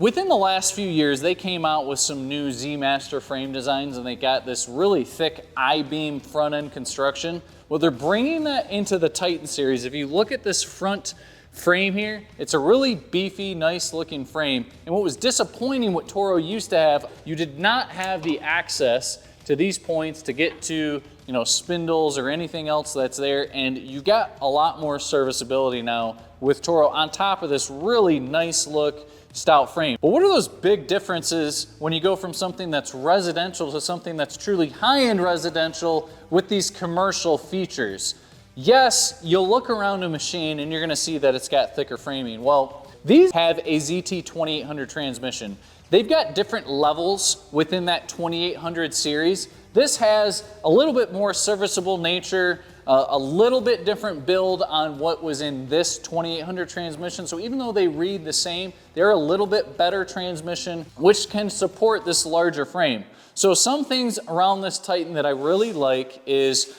Within the last few years, they came out with some new Z-Master frame designs, and they got this really thick I-beam front end construction. Well, they're bringing that into the Titan series. If you look at this front frame here, it's a really beefy, nice looking frame. And what was disappointing, what Toro used to have, you did not have the access to these points to get to, you know, spindles or anything else that's there. And you got a lot more serviceability now with Toro on top of this really nice look stout frame. But what are those big differences when you go from something that's residential to something that's truly high-end residential with these commercial features? Yes, you'll look around a machine and you're gonna see that it's got thicker framing. Well, these have a ZT2800 transmission. They've got different levels within that 2800 series. This has a little bit more serviceable nature, a little bit different build on what was in this 2800 transmission. So even though they read the same, they're a little bit better transmission, which can support this larger frame. So some things around this Titan that I really like is,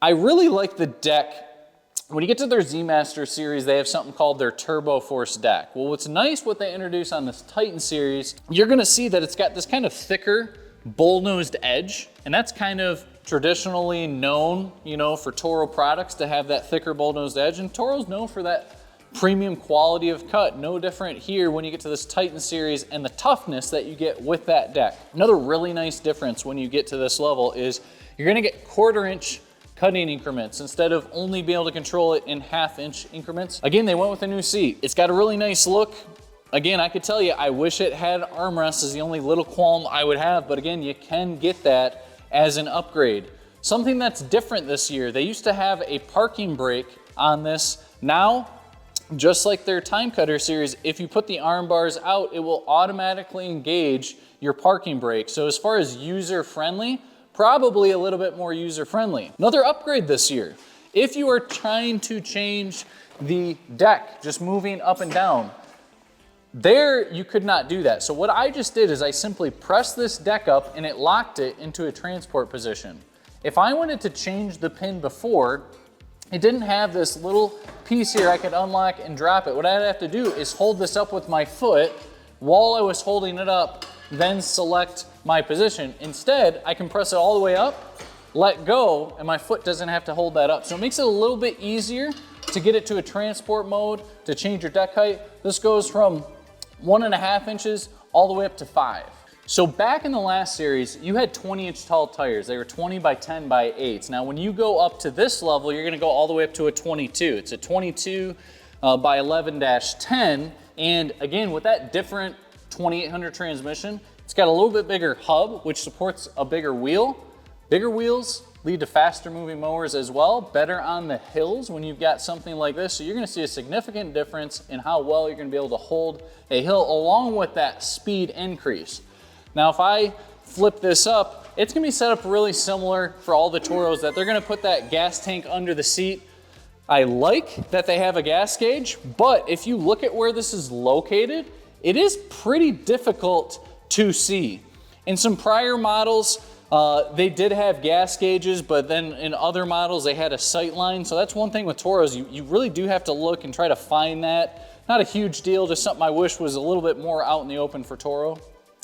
I really like the deck. When you get to their Z-Master series, they have something called their Turbo Force deck. Well, what's nice what they introduce on this Titan series, you're gonna see that it's got this kind of thicker bull-nosed edge, and that's kind of traditionally known, you know, for Toro products to have that thicker bull-nosed edge, and Toro's known for that premium quality of cut. No different here when you get to this Titan series and the toughness that you get with that deck. Another really nice difference when you get to this level is you're gonna get 1/4 inch cutting increments instead of only being able to control it in 1/2 inch increments. Again, they went with a new seat. It's got a really nice look. Again, I could tell you, I wish it had armrests is the only little qualm I would have, but again, you can get that as an upgrade. Something that's different this year, they used to have a parking brake on this. Now, just like their Time Cutter series, if you put the arm bars out, it will automatically engage your parking brake. So as far as user-friendly, probably a little bit more user-friendly. Another upgrade this year, if you are trying to change the deck, just moving up and down, there you could not do that. So what I just did is I simply pressed this deck up and it locked it into a transport position. If I wanted to change the pin before, it didn't have this little piece here I could unlock and drop it. What I'd have to do is hold this up with my foot while I was holding it up, then select my position. Instead, I can press it all the way up, let go, and my foot doesn't have to hold that up. So it makes it a little bit easier to get it to a transport mode, to change your deck height. This goes from 1.5 inches all the way up to 5. So back in the last series, you had 20-inch tall tires. They were 20 by 10 by 8s. Now when you go up to this level, you're gonna go all the way up to a 22. It's a 22 by 11-10. And again, with that different 2800 transmission, it's got a little bit bigger hub, which supports a bigger wheel. Bigger wheels lead to faster moving mowers as well, better on the hills when you've got something like this. So you're gonna see a significant difference in how well you're gonna be able to hold a hill along with that speed increase. Now, if I flip this up, it's gonna be set up really similar for all the Toros, that they're gonna put that gas tank under the seat. I like that they have a gas gauge, but if you look at where this is located, it is pretty difficult to see. In some prior models, they did have gas gauges, but then in other models, they had a sight line. So that's one thing with Toros, you really do have to look and try to find that. Not a huge deal, just something I wish was a little bit more out in the open for Toro.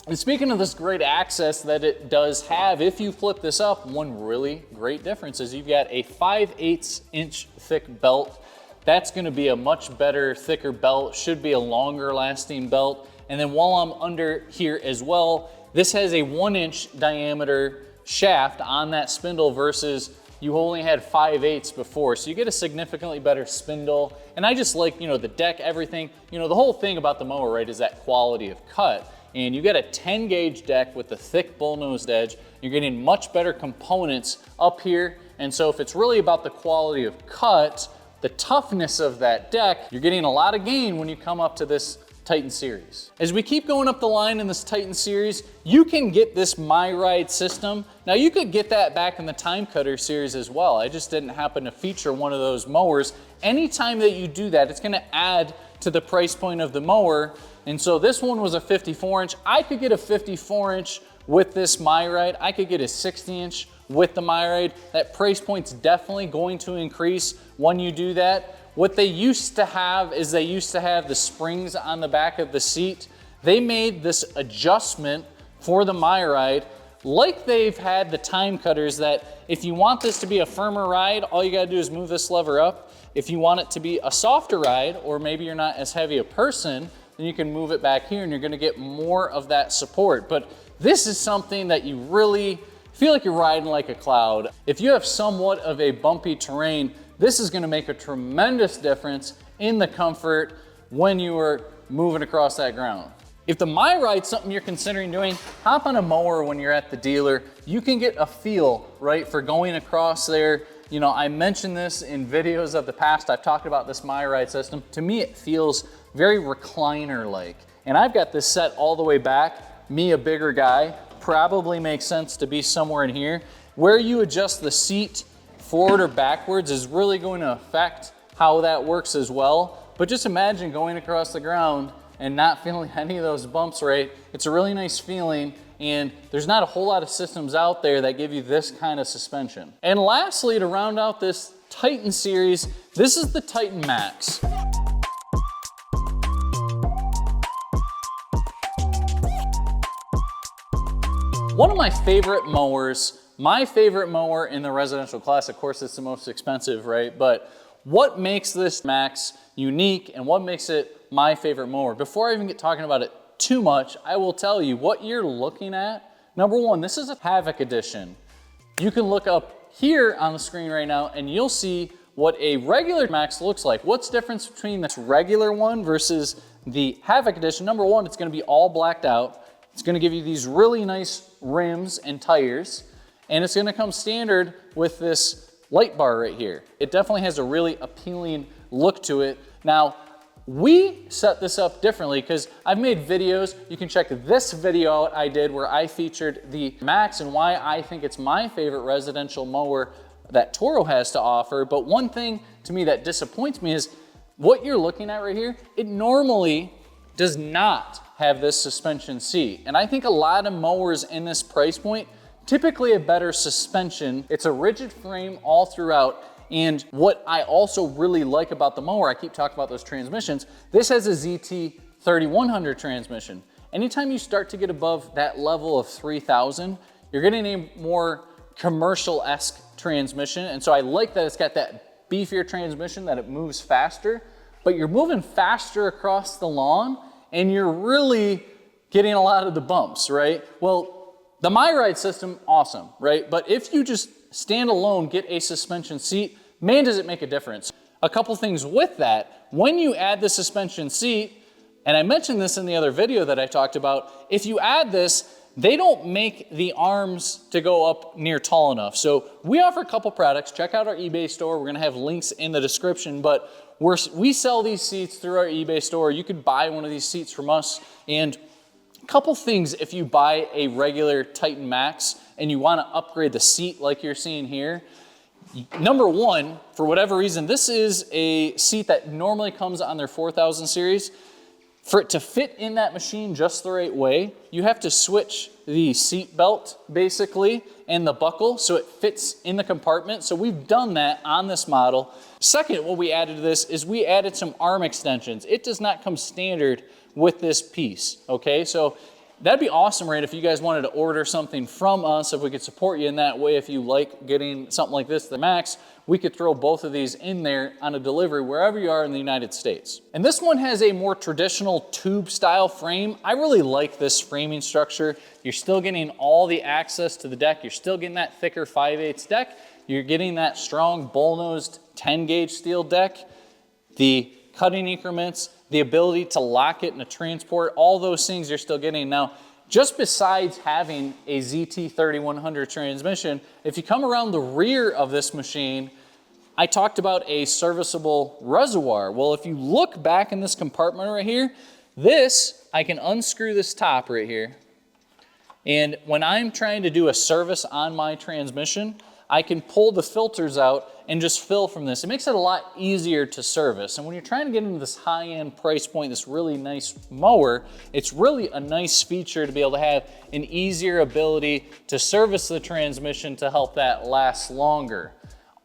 And speaking of this great access that it does have, if you flip this up, one really great difference is you've got a 5/8 inch thick belt. That's gonna be a much better, thicker belt, should be a longer lasting belt. And then while I'm under here as well, this has a 1-inch diameter shaft on that spindle versus you only had 5/8 before. So you get a significantly better spindle. And I just like, you know, the deck, everything. You know, the whole thing about the mower, right, is that quality of cut. And you get a 10 gauge deck with the thick bull-nosed edge. You're getting much better components up here. And so if it's really about the quality of cut, the toughness of that deck, you're getting a lot of gain when you come up to this Titan series. As we keep going up the line in this Titan series, you can get this My Ride system. Now you could get that back in the Time Cutter series as well. I just didn't happen to feature one of those mowers. Anytime that you do that, it's gonna add to the price point of the mower. And so this one was a 54 inch. I could get a 54 inch with this My Ride. I could get a 60 inch with the My Ride. That price point's definitely going to increase when you do that. What they used to have is they used to have the springs on the back of the seat They made this adjustment for the MyRide, like they've had the time cutters, that if you want this to be a firmer ride, all you gotta do is move this lever up. If you want it to be a softer ride, or maybe you're not as heavy a person, then you can move it back here and you're gonna get more of that support. But this is something that you really feel like you're riding like a cloud. If you have somewhat of a bumpy terrain, this is gonna make a tremendous difference in the comfort when you are moving across that ground. If the MyRide's something you're considering doing, hop on a mower when you're at the dealer. You can get a feel, right, for going across there. You know, I mentioned this in videos of the past. I've talked about this MyRide system. To me, it feels very recliner-like. And I've got this set all the way back. Me, a bigger guy, probably makes sense to be somewhere in here. Where you adjust the seat forward or backwards is really going to affect how that works as well. But just imagine going across the ground and not feeling any of those bumps, right? It's a really nice feeling, and there's not a whole lot of systems out there that give you this kind of suspension. And lastly, to round out this Titan series, this is the Titan Max. One of my favorite mowers, my favorite mower in the residential class. Of course, it's the most expensive, right? But what makes this Max unique and what makes it my favorite mower? Before I even get talking about it too much, I will tell you what you're looking at. Number one, this is a Havoc edition. You can look up here on the screen right now and you'll see what a regular Max looks like. What's the difference between this regular one versus the Havoc edition? Number one, it's gonna be all blacked out. It's gonna give you these really nice rims and tires, and it's gonna come standard with this light bar right here. It definitely has a really appealing look to it. Now, we set this up differently because I've made videos. You can check this video out I did where I featured the Max and why I think it's my favorite residential mower that Toro has to offer. But one thing to me that disappoints me is what you're looking at right here. It normally does not have this suspension seat. And I think a lot of mowers in this price point, typically a better suspension. It's a rigid frame all throughout. And what I also really like about the mower, I keep talking about those transmissions, this has a ZT 3100 transmission. Anytime you start to get above that level of 3000, you're getting a more commercial-esque transmission. And so I like that it's got that beefier transmission, that it moves faster, but you're moving faster across the lawn and you're really getting a lot of the bumps, right? Well, the MyRide system, awesome, right? But if you just stand alone, get a suspension seat, man, does it make a difference. A couple things with that, when you add the suspension seat, and I mentioned this in the other video that I talked about, if you add this, they don't make the arms to go up near tall enough. So we offer a couple products. Check out our eBay store. We're gonna have links in the description, but we sell these seats through our eBay store. You could buy one of these seats from us. And a couple things if you buy a regular Titan Max and you wanna upgrade the seat like you're seeing here. Number one, for whatever reason, this is a seat that normally comes on their 4000 series. For it to fit in that machine just the right way, you have to switch the seat belt basically and the buckle so it fits in the compartment. So we've done that on this model. Second, what we added to this is we added some arm extensions. It does not come standard with this piece, okay? So that'd be awesome, right? If you guys wanted to order something from us, if we could support you in that way, if you like getting something like this, the Max, we could throw both of these in there on a delivery wherever you are in the United States. And this one has a more traditional tube style frame. I really like this framing structure. You're still getting all the access to the deck. You're still getting that thicker 5/8 deck. You're getting that strong bull-nosed 10 gauge steel deck, the cutting increments, the ability to lock it in a transport, all those things you're still getting. Now, just besides having a ZT 3100 transmission, if you come around the rear of this machine, I talked about a serviceable reservoir. Well, if you look back in this compartment right here, I can unscrew this top right here. And when I'm trying to do a service on my transmission, I can pull the filters out and just fill from this. It makes it a lot easier to service. And when you're trying to get into this high-end price point, this really nice mower, it's really a nice feature to be able to have an easier ability to service the transmission to help that last longer.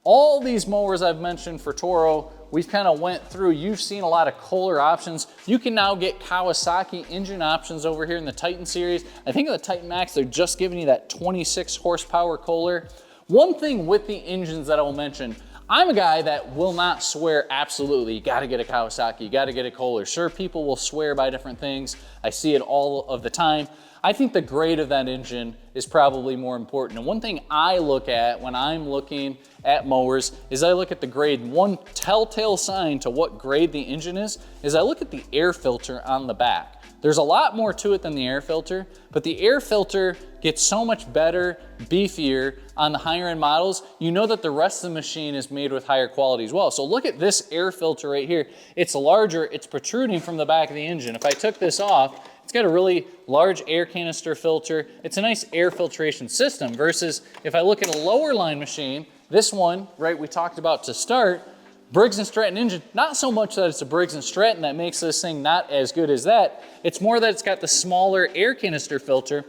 All these mowers I've mentioned for Toro, we've kind of went through, you've seen a lot of Kohler options. You can now get Kawasaki engine options over here in the Titan series. I think in the Titan Max, they're just giving you that 26 horsepower Kohler. One thing with the engines that I will mention, I'm a guy that will not swear absolutely, you gotta get a Kawasaki, you gotta get a Kohler. Sure, people will swear by different things. I see it all of the time. I think the grade of that engine is probably more important. And one thing I look at when I'm looking at mowers is I look at the grade. One telltale sign to what grade the engine is I look at the air filter on the back. There's a lot more to it than the air filter, but the air filter gets so much better, beefier on the higher end models. You know that the rest of the machine is made with higher quality as well. So look at this air filter right here. It's larger, it's protruding from the back of the engine. If I took this off, it's got a really large air canister filter. It's a nice air filtration system versus if I look at a lower line machine, this one, right, we talked about to start, Briggs & Stratton engine, not so much that it's a Briggs & Stratton that makes this thing not as good as that. It's more that it's got the smaller air canister filter.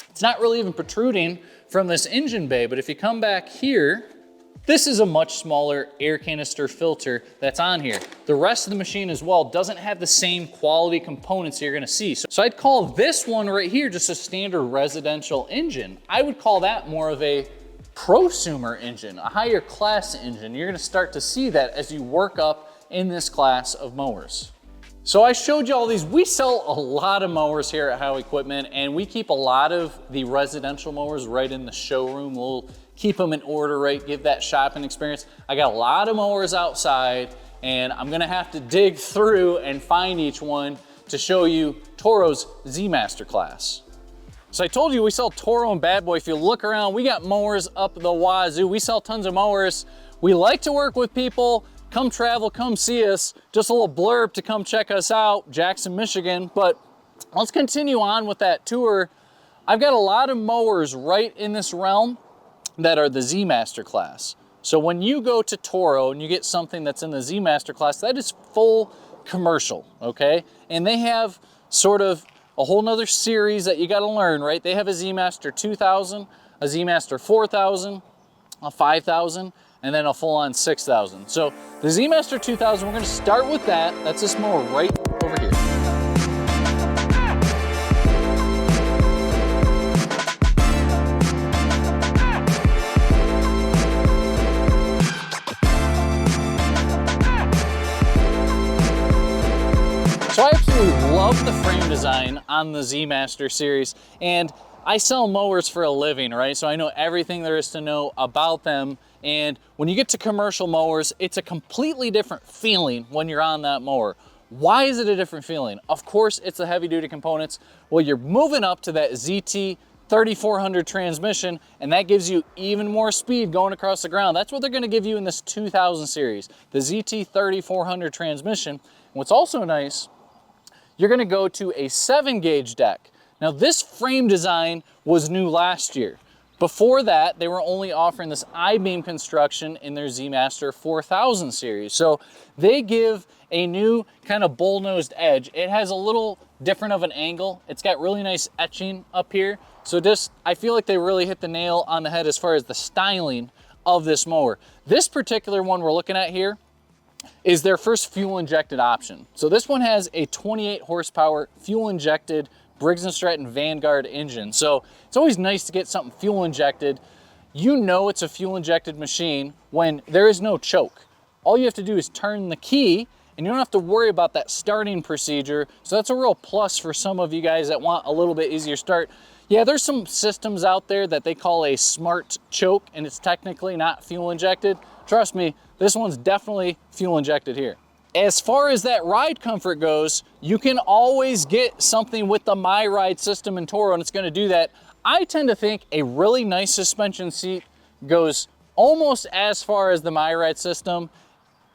It's not really even protruding from this engine bay, but if you come back here, this is a much smaller air canister filter that's on here. The rest of the machine as well doesn't have the same quality components you're gonna see. So I'd call this one right here just a standard residential engine. I would call that more of a prosumer engine, a higher class engine. You're gonna start to see that as you work up in this class of mowers. So I showed you all these. We sell a lot of mowers here at Howe Equipment, and we keep a lot of the residential mowers right in the showroom. We'll keep them in order, right? Give that shopping experience. I got a lot of mowers outside, and I'm gonna have to dig through and find each one to show you Toro's Z-Master class. So I told you we sell Toro and Bad Boy. If you look around, we got mowers up the wazoo. We sell tons of mowers. We like to work with people. Come travel, come see us. Just a little blurb to come check us out, Jackson, Michigan. But let's continue on with that tour. I've got a lot of mowers right in this realm that are the Z-Master class. So when you go to Toro and you get something that's in the Z-Master class, that is full commercial, okay? And they have sort of a whole nother series that you got to learn, right? They have a Z-Master 2000, a Z-Master 4000, a 5000, and then a full-on 6000. So the Z-Master 2000, we're going to start with that. That's this mower right over here. So I absolutely love the frame design on the Z-Master series, and I sell mowers for a living, right? So I know everything there is to know about them, and when you get to commercial mowers, it's a completely different feeling when you're on that mower. Why is it a different feeling? Of course, it's the heavy-duty components. Well, you're moving up to that ZT 3400 transmission, and that gives you even more speed going across the ground. That's what they're gonna give you in this 2000 series, the ZT 3400 transmission. And what's also nice, you're gonna go to a 7-gauge deck. Now this frame design was new last year. Before that, they were only offering this I-beam construction in their Z-Master 4000 series. So they give a new kind of bull-nosed edge. It has a little different of an angle. It's got really nice etching up here. So I feel like they really hit the nail on the head as far as the styling of this mower. This particular one we're looking at here is their first fuel injected option. So this one has a 28 horsepower fuel injected Briggs & Stratton Vanguard engine. So it's always nice to get something fuel injected. You know it's a fuel injected machine when there is no choke. All you have to do is turn the key and you don't have to worry about that starting procedure. So that's a real plus for some of you guys that want a little bit easier start. Yeah, there's some systems out there that they call a smart choke, and it's technically not fuel injected. Trust me, this one's definitely fuel injected here. As far as that ride comfort goes, you can always get something with the MyRide system in Toro, and it's gonna do that. I tend to think a really nice suspension seat goes almost as far as the MyRide system.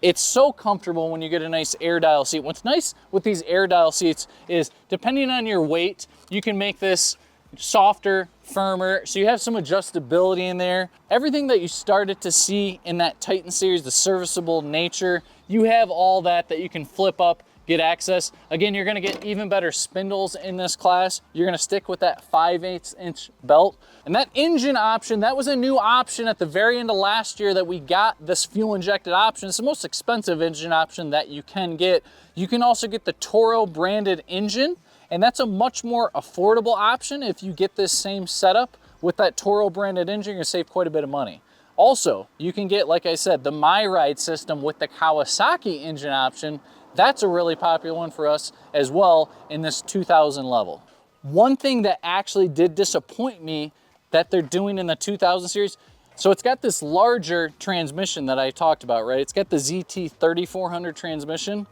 It's so comfortable when you get a nice air dial seat. What's nice with these air dial seats is depending on your weight, you can make this softer, firmer, so you have some adjustability in there. Everything that you started to see in that Titan series, the serviceable nature, you have all that you can flip up get access. Again, you're gonna get even better spindles in this class. You're gonna stick with that 5/8 inch belt. And that engine option, that was a new option at the very end of last year that we got this fuel injected option. It's the most expensive engine option that you can get. You can also get the Toro branded engine, and that's a much more affordable option. If you get this same setup with that Toro branded engine, you're gonna save quite a bit of money. Also, you can get, like I said, the MyRide system with the Kawasaki engine option. That's a really popular one for us as well in this 2000 level. One thing that actually did disappoint me that they're doing in the 2000 series, so it's got this larger transmission that I talked about, right? It's got the ZT 3400 transmission.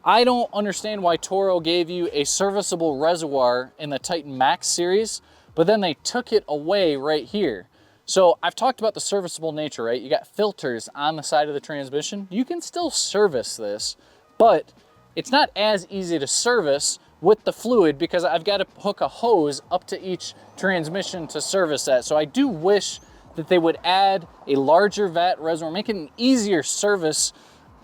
I don't understand why Toro gave you a serviceable reservoir in the Titan Max series, but then they took it away right here. So I've talked about the serviceable nature, right? You got filters on the side of the transmission. You can still service this, but it's not as easy to service with the fluid because I've got to hook a hose up to each transmission to service that. So I do wish that they would add a larger vat reservoir, make it an easier service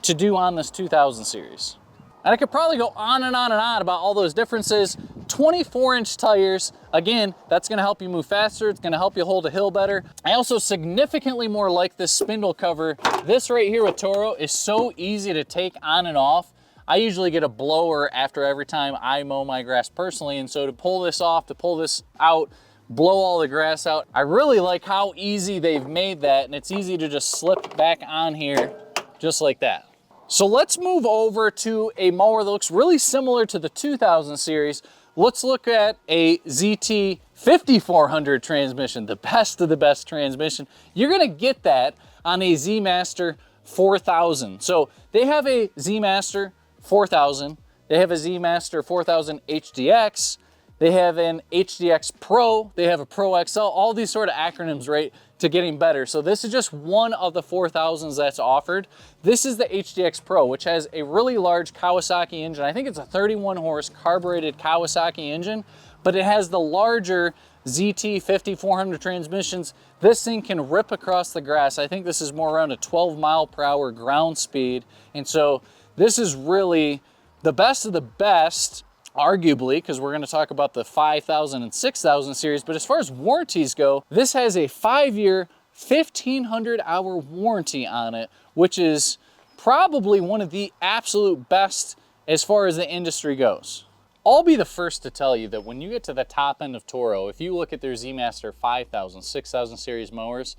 to do on this 2000 series. And I could probably go on and on and on about all those differences. 24-inch tires, again, that's gonna help you move faster. It's gonna help you hold a hill better. I also significantly more like this spindle cover. This right here with Toro is so easy to take on and off. I usually get a blower after every time I mow my grass personally, and so to pull this off, to pull this out, blow all the grass out, I really like how easy they've made that, and it's easy to just slip back on here just like that. So let's move over to a mower that looks really similar to the 2000 series. Let's look at a ZT 5400 transmission, the best of the best transmission. You're gonna get that on a Z Master 4000. So they have a Z Master 4000, they have a Z Master 4000 HDX, they have an HDX Pro, they have a Pro XL, all these sort of acronyms, right, to getting better. So this is just one of the 4000s that's offered. This is the HDX Pro, which has a really large Kawasaki engine. I think it's a 31 horse carbureted Kawasaki engine, but it has the larger ZT 5400 transmissions. This thing can rip across the grass. I think this is more around a 12 mile per hour ground speed. And so this is really the best of the best, arguably, because we're going to talk about the 5000 and 6000 series. But as far as warranties go, this has a 5-year, 1500 hour warranty on it, which is probably one of the absolute best as far as the industry goes. I'll be the first to tell you that when you get to the top end of Toro, if you look at their Z Master 5000, 6000 series mowers,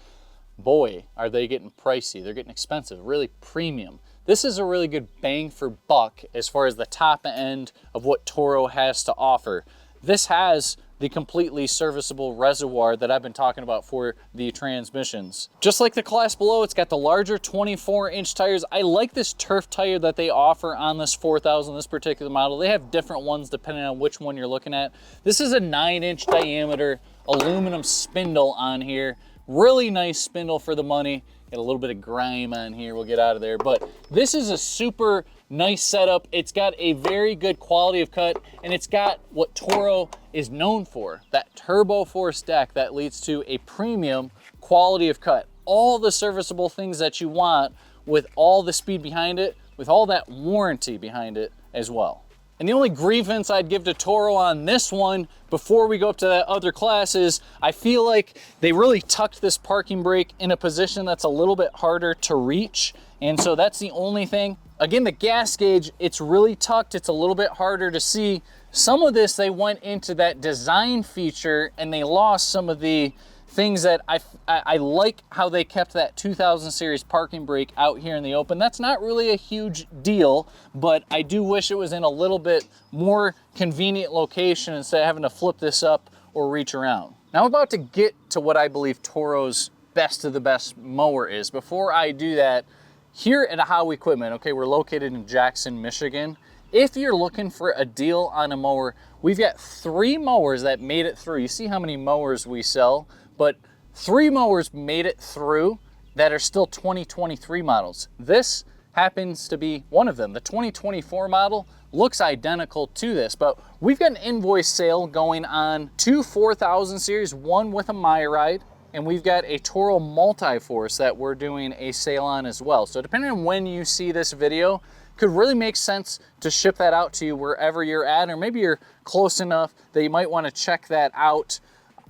boy, are they getting pricey. They're getting expensive, really premium. This is a really good bang for buck as far as the top end of what Toro has to offer. This has the completely serviceable reservoir that I've been talking about for the transmissions. Just like the class below, it's got the larger 24-inch tires. I like this turf tire that they offer on this 4000, this particular model. They have different ones depending on which one you're looking at. This is a 9-inch diameter aluminum spindle on here. Really nice spindle for the money. Get a little bit of grime on here, we'll get out of there. But this is a super nice setup. It's got a very good quality of cut, and it's got what Toro is known for, that turbo force deck that leads to a premium quality of cut. All the serviceable things that you want with all the speed behind it, with all that warranty behind it as well. And the only grievance I'd give to Toro on this one before we go up to that other class is I feel like they really tucked this parking brake in a position that's a little bit harder to reach. And so that's the only thing. Again, the gas gauge, it's really tucked. It's a little bit harder to see. Some of this, they went into that design feature and they lost some of the things that I like how they kept that 2000 series parking brake out here in the open. That's not really a huge deal, but I do wish it was in a little bit more convenient location instead of having to flip this up or reach around. Now I'm about to get to what I believe Toro's best of the best mower is. Before I do that, here at Howe Equipment, okay, we're located in Jackson, Michigan. If you're looking for a deal on a mower, we've got 3 mowers that made it through. You see how many mowers we sell, but 3 mowers made it through that are still 2023 models. This happens to be one of them. The 2024 model looks identical to this, but we've got an invoice sale going on 2 4000 series, one with a MyRide, and we've got a Toro Multi-Force that we're doing a sale on as well. So depending on when you see this video, could really make sense to ship that out to you wherever you're at, or maybe you're close enough that you might want to check that out.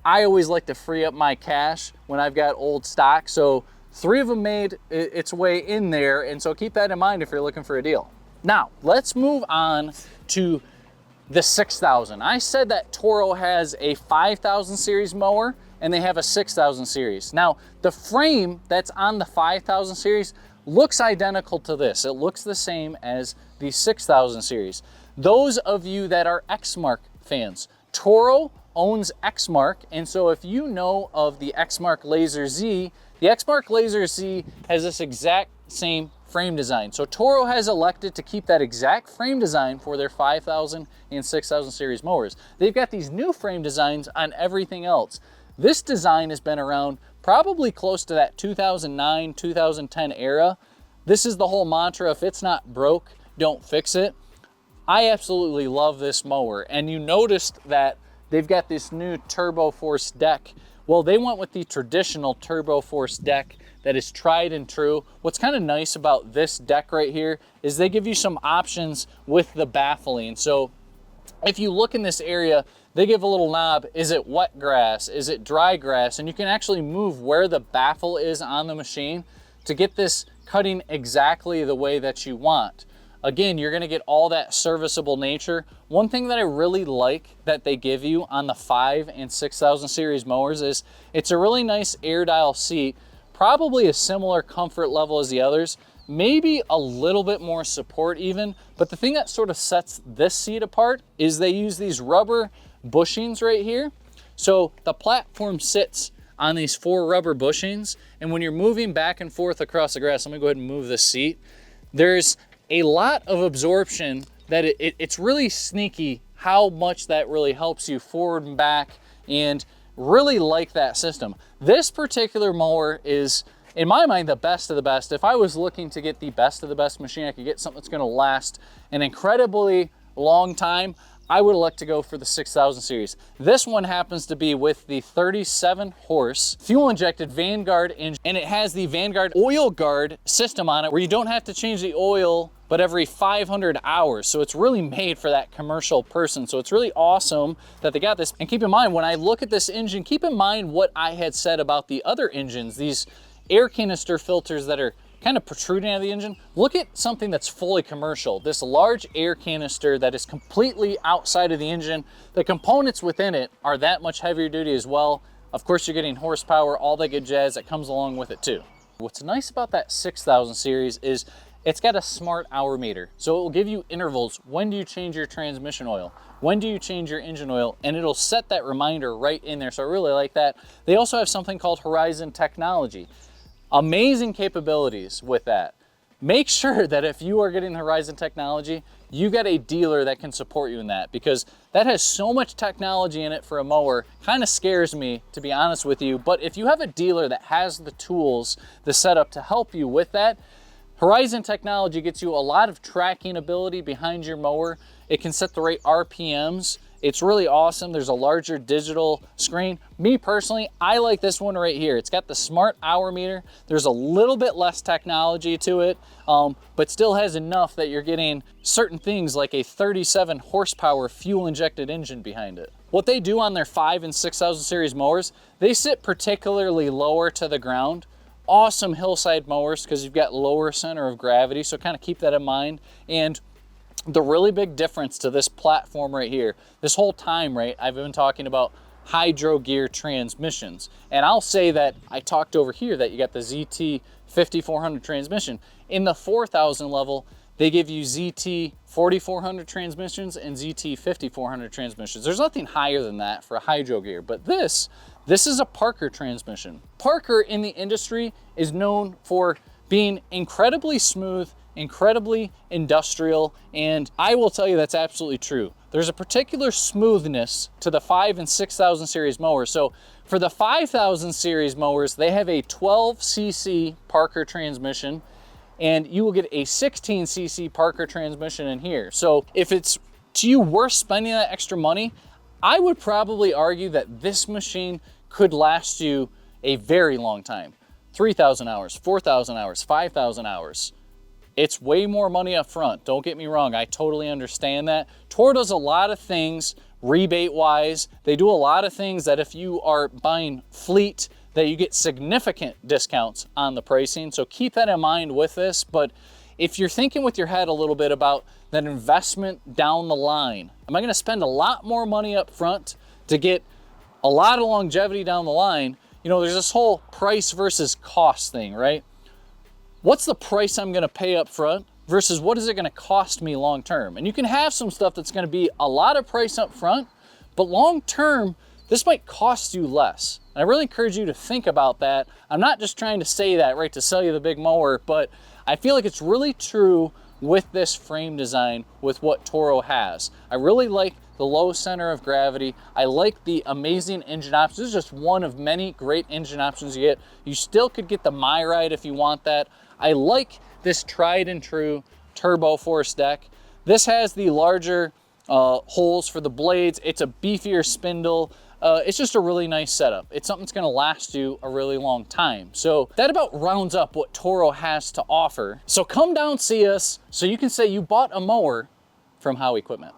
I always like to free up my cash when I've got old stock, so 3 of them made its way in there, and so keep that in mind if you're looking for a deal. Now, let's move on to the 6000. I said that Toro has a 5000 series mower and they have a 6000 series. Now, the frame that's on the 5000 series looks identical to this. It looks the same as the 6000 series. Those of you that are Exmark fans, Toro owns Exmark, and so if you know of the Exmark Laser Z, the Exmark Laser Z has this exact same frame design. So Toro has elected to keep that exact frame design for their 5000 and 6000 series mowers. They've got these new frame designs on everything else. This design has been around probably close to that 2009, 2010 era. This is the whole mantra: if it's not broke, don't fix it. I absolutely love this mower, and you noticed that they've got this new Turbo Force deck. Well, they went with the traditional Turbo Force deck that is tried and true. What's kind of nice about this deck right here is they give you some options with the baffling. So if you look in this area, they give a little knob. Is it wet grass? Is it dry grass? And you can actually move where the baffle is on the machine to get this cutting exactly the way that you want. Again, you're gonna get all that serviceable nature. One thing that I really like that they give you on the 5 and 6000 series mowers is it's a really nice air dial seat, probably a similar comfort level as the others, maybe a little bit more support even, but the thing that sort of sets this seat apart is they use these rubber bushings right here. So the platform sits on these 4 rubber bushings, and when you're moving back and forth across the grass, let me go ahead and move this seat, there's a lot of absorption that it's really sneaky how much that really helps you forward and back, and really like that system. This particular mower is, in my mind, the best of the best. If I was looking to get the best of the best machine, I could get something that's gonna last an incredibly long time, I would elect to go for the 6000 series. This one happens to be with the 37 horse fuel injected Vanguard engine, and it has the Vanguard oil guard system on it where you don't have to change the oil but every 500 hours. So it's really made for that commercial person. So it's really awesome that they got this. And keep in mind, when I look at this engine, keep in mind what I had said about the other engines, these air canister filters that are kind of protruding out of the engine. Look at something that's fully commercial. This large air canister that is completely outside of the engine. The components within it are that much heavier duty as well. Of course, you're getting horsepower, all that good jazz that comes along with it too. What's nice about that 6000 series is it's got a smart hour meter. So it will give you intervals. When do you change your transmission oil? When do you change your engine oil? And it'll set that reminder right in there. So I really like that. They also have something called Horizon technology. Amazing capabilities with that. Make sure that if you are getting Horizon technology, you got a dealer that can support you in that, because that has so much technology in it for a mower. Kind of scares me, to be honest with you. But if you have a dealer that has the tools, the setup to help you with that, Horizon technology gets you a lot of tracking ability behind your mower. It can set the right RPMs. It's really awesome. There's a larger digital screen. Me personally, I like this one right here. It's got the smart hour meter. There's a little bit less technology to it, but still has enough that you're getting certain things like a 37 horsepower fuel injected engine behind it. What they do on their 5 and 6000 series mowers, they sit particularly lower to the ground. Awesome hillside mowers because you've got lower center of gravity, so kind of keep that in mind. And the really big difference to this platform right here, this whole time, right, I've been talking about hydro gear transmissions. And I'll say that I talked over here that you got the ZT 5400 transmission. In the 4000 level, they give you ZT 4400 transmissions and ZT 5400 transmissions. There's nothing higher than that for a hydro gear, but this is a Parker transmission. Parker in the industry is known for being incredibly smooth, incredibly industrial, and I will tell you that's absolutely true. There's a particular smoothness to the 5 and 6000 series mowers. So for the 5000 series mowers, they have a 12cc Parker transmission, and you will get a 16cc Parker transmission in here. So if it's to you worth spending that extra money, I would probably argue that this machine could last you a very long time. 3,000 hours, 4,000 hours, 5,000 hours. It's way more money up front. Don't get me wrong. I totally understand that. Toro does a lot of things rebate wise. They do a lot of things that if you are buying fleet, that you get significant discounts on the pricing. So keep that in mind with this. But if you're thinking with your head a little bit about that investment down the line, am I going to spend a lot more money up front to get a lot of longevity down the line? You know, there's this whole price versus cost thing, right? What's the price I'm going to pay up front versus what is it going to cost me long term? And you can have some stuff that's going to be a lot of price up front, but long term, this might cost you less. And I really encourage you to think about that. I'm not just trying to say that, right, to sell you the big mower, but I feel like it's really true with this frame design, with what Toro has. I really like the low center of gravity. I like the amazing engine options. This is just one of many great engine options you get. You still could get the MyRide if you want that. I like this tried and true turbo force deck. This has the larger holes for the blades. It's a beefier spindle. It's just a really nice setup. It's something that's gonna last you a really long time. So that about rounds up what Toro has to offer. So come down, see us, so you can say you bought a mower from Howe Equipment.